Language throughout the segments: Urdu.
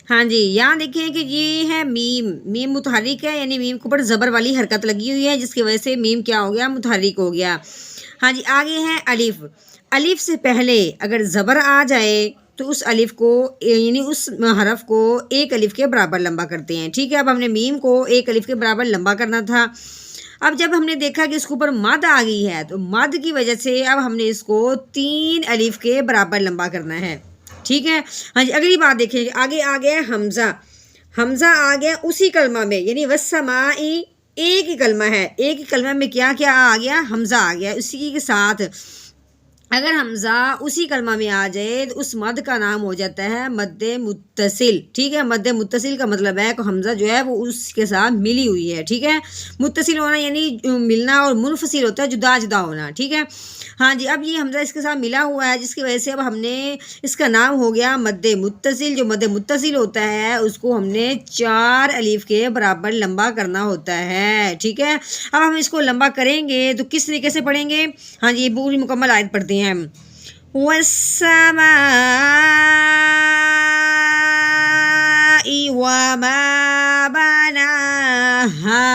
ہاں جی، یہاں دیکھیں کہ یہ ہے میم، میم متحرک ہے، یعنی میم کے اوپر زبر والی حرکت لگی ہوئی ہے، جس کی وجہ سے میم کیا ہو گیا، متحرک ہو گیا۔ ہاں جی، آگے ہے الف۔ الف سے پہلے اگر زبر آ جائے تو اس الف کو یعنی اس حرف کو ایک الف کے برابر لمبا کرتے ہیں، ٹھیک ہے۔ اب ہم نے میم کو ایک الف کے برابر لمبا کرنا تھا۔ اب جب ہم نے دیکھا کہ اس کے اوپر مد آ گئی ہے تو مد کی وجہ سے اب ہم نے اس کو 3 الف کے برابر لمبا کرنا ہے، ٹھیک ہے۔ ہاں جی، اگلی بات دیکھیں، آگے آ گیا حمزہ۔ حمزہ آ گیا اسی کلمہ میں، یعنی والسماء، ایک ہی کلمہ ہے، ایک ہی کلمہ میں کیا کیا آ گیا، حمزہ آ گیا۔ اسی کے ساتھ اگر حمزہ اسی کلمہ میں آ جائے تو اس مد کا نام ہو جاتا ہے مد متصل، ٹھیک ہے۔ مد متصل کا مطلب ہے کہ حمزہ جو ہے وہ اس کے ساتھ ملی ہوئی ہے، ٹھیک ہے۔ متصل ہونا یعنی ملنا، اور منفصل ہوتا ہے جدا جدا ہونا، ٹھیک ہے۔ ہاں جی، اب یہ حمزہ اس کے ساتھ ملا ہوا ہے، جس کی وجہ سے اب ہم نے اس کا نام ہو گیا مد متصل۔ جو مد متصل ہوتا ہے اس کو ہم نے 4 الف کے برابر لمبا کرنا ہوتا ہے، ٹھیک ہے۔ اب ہم اس کو لمبا کریں گے تو کس طریقے سے پڑھیں گے؟ ہاں جی، یہ پوری مکمل آیت پڑھتے ہیں ہم۔ والسماء وما بناها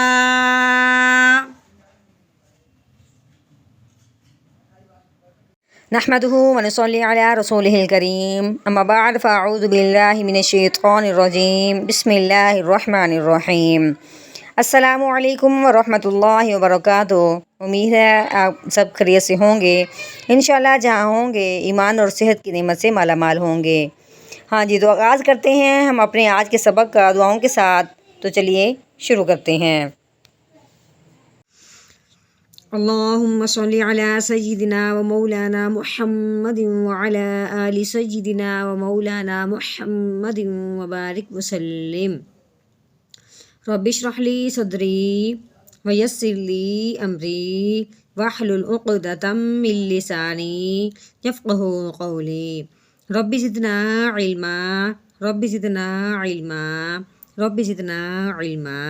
نحمده ونصلي على رسوله الكريم اما بعد فاعوذ بالله من الشیطان الرجیم بسم اللہ الرحمن الرحیم۔ السلام علیکم ورحمۃ اللہ وبرکاتہ۔ امید ہے آپ سب خیریت سے ہوں گے، انشاءاللہ جہاں ہوں گے ایمان اور صحت کی نعمت سے مالا مال ہوں گے۔ ہاں جی، تو آغاز کرتے ہیں ہم اپنے آج کے سبق کا دعاؤں کے ساتھ، تو چلیے شروع کرتے ہیں۔ اللہم صلی علی سیدنا و مولانا محمد وعلی آل سیدنا و مولانا محمد وبارک وسلم۔ رب اشرح لی صدری ویسر لی امری واحلل عقدۃ من لسانی یفقہوا قولی۔ رب زدنا علما، رب زدنا علما، رب زدنا علما۔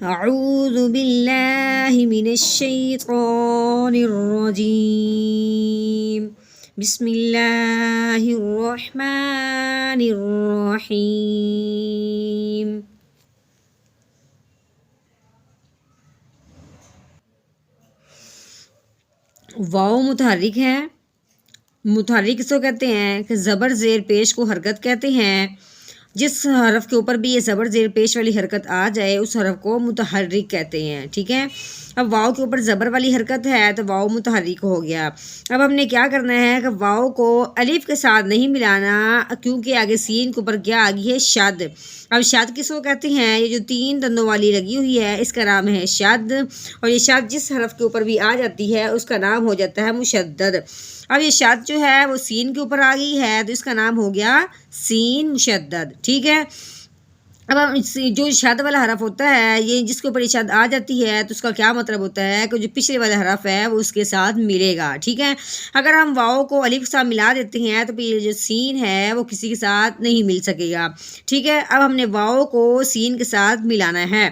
اعوذ باللہ من الشیطان الرجیم بسم اللہ الرحمن الرحیم۔ واو متحرک ہے۔ متحرک اس کو کہتے ہیں کہ زبر زیر پیش کو حرکت کہتے ہیں۔ جس حرف کے اوپر بھی یہ زبر زیر پیش والی حرکت آ جائے اس حرف کو متحرک کہتے ہیں، ٹھیک ہے۔ اب واو کے اوپر زبر والی حرکت ہے تو واو متحرک ہو گیا۔ اب ہم نے کیا کرنا ہے کہ واو کو الف کے ساتھ نہیں ملانا، کیونکہ آگے سین کے اوپر کیا آ گئی ہے، شد۔ اب شد کس کو کہتے ہیں؟ یہ جو 3 دندوں والی لگی ہوئی ہے اس کا نام ہے شد، اور یہ شد جس حرف کے اوپر بھی آ جاتی ہے اس کا نام ہو جاتا ہے مشدد۔ اب یہ شد جو ہے وہ سین کے اوپر آ گئی ہے تو اس کا نام ہو گیا سین مشدد، ٹھیک ہے۔ اب جو شد والا حرف ہوتا ہے، یہ جس کے اوپر یہ شد آ جاتی ہے تو اس کا کیا مطلب ہوتا ہے کہ جو پچھلے والا حرف ہے وہ اس کے ساتھ ملے گا، ٹھیک ہے۔ اگر ہم واؤ کو الف کے ساتھ ملا دیتے ہیں تو یہ جو سین ہے وہ کسی کے ساتھ نہیں مل سکے گا، ٹھیک ہے۔ اب ہم نے واؤ کو سین کے ساتھ ملانا ہے۔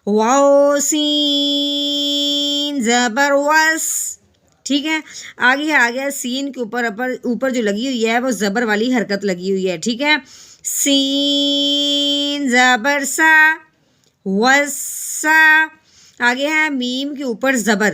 واؤ سین زبر وس، ٹھیک ہے۔ آگے سین کے اوپر جو لگی ہوئی ہے وہ زبر والی حرکت لگی ہوئی ہے، ٹھیک ہے۔ سین زبر سا، وسا۔ آگے ہے میم کے اوپر زبر،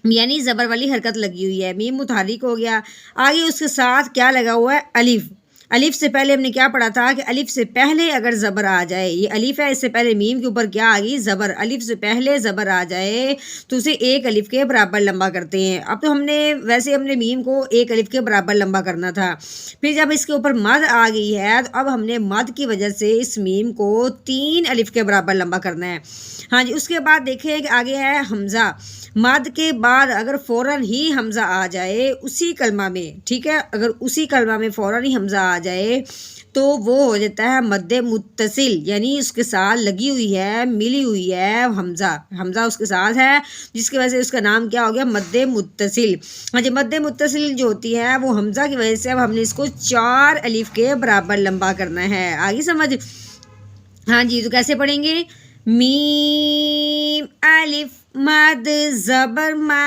یعنی زبر والی حرکت لگی ہوئی ہے، میم متحرک ہو گیا۔ آگے اس کے ساتھ کیا لگا ہوا ہے، الف۔ الف سے پہلے ہم نے کیا پڑھا تھا کہ الف سے پہلے اگر زبر آ جائے، یہ الف ہے، اس سے پہلے میم کے اوپر کیا آ گئی، زبر۔ الف سے پہلے زبر آ جائے تو اسے 1 الف کے برابر لمبا کرتے ہیں۔ اب تو ہم نے میم کو 1 الف کے برابر لمبا کرنا تھا، پھر جب اس کے اوپر مد آ گئی ہے تو اب ہم نے مد کی وجہ سے اس میم کو 3 الف کے برابر لمبا کرنا ہے۔ ہاں جی، اس کے بعد دیکھیں کہ آگے ہے حمزہ۔ مد کے بعد اگر فوراً ہی حمزہ آ جائے اسی کلمہ میں، ٹھیک ہے، اگر اسی کلمہ میں فوراً ہی حمزہ آ جائے تو وہ ہو جاتا ہے مد متصل، یعنی اس کے ساتھ لگی ہوئی ہے، ملی ہوئی ہے حمزہ اس کے ساتھ ہے، جس کی وجہ سے اس کا نام کیا ہو گیا، مد متصل۔ ہاں جی، مد متصل جو ہوتی ہے وہ حمزہ کی وجہ سے اب ہم نے اس کو 4 الف کے برابر لمبا کرنا ہے۔ آگے سمجھ؟ ہاں جی، تو کیسے پڑھیں گے؟ میم الف مد زبر ما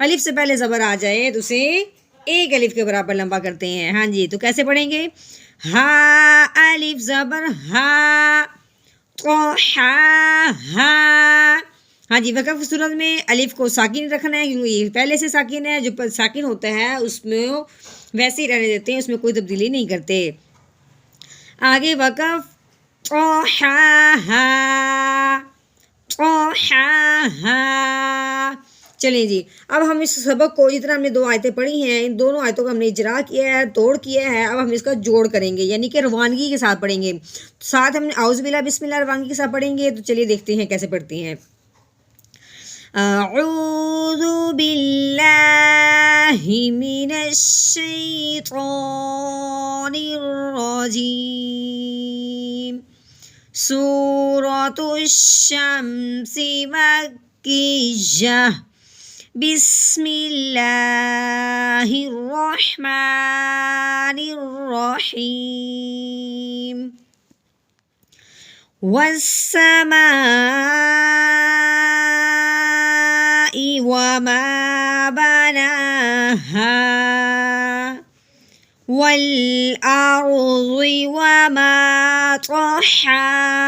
الف سے پہلے زبر آ جائے تو اسے ایک الف کے برابر لمبا کرتے ہیں. ہاں جی, تو کیسے پڑھیں گے؟ ہا الف زبر ہا, ہا ہا. ہاں جی, وقف کی صورت میں الف کو ساکن رکھنا ہے کیونکہ یہ پہلے سے ساکن ہے. جو ساکن ہوتا ہے اس میں ویسے ہی رہنے دیتے ہیں, اس میں کوئی تبدیلی نہیں کرتے. آگے وقف ہا ہا, ہا ہا. چلیں جی, اب ہم اس سبق کو جتنا ہم نے 2 آیتیں پڑھی ہیں, ان دونوں آیتوں کا ہم نے اجرا کیا ہے, توڑ کیا ہے. اب ہم اس کا جوڑ کریں گے, یعنی کہ روانگی کے ساتھ پڑھیں گے. ساتھ ہم نے اعوذ باللہ بسم اللہ روانگی کے ساتھ پڑھیں گے. تو چلیے دیکھتے ہیں کیسے پڑھتے ہیں. اعوذ باللہ من الشیطان الرجیم. سورۃ الشمس مکیہ. بسم اللہ الرحمن الرحیم. والسماء وما بناها والأرض وما طحاها.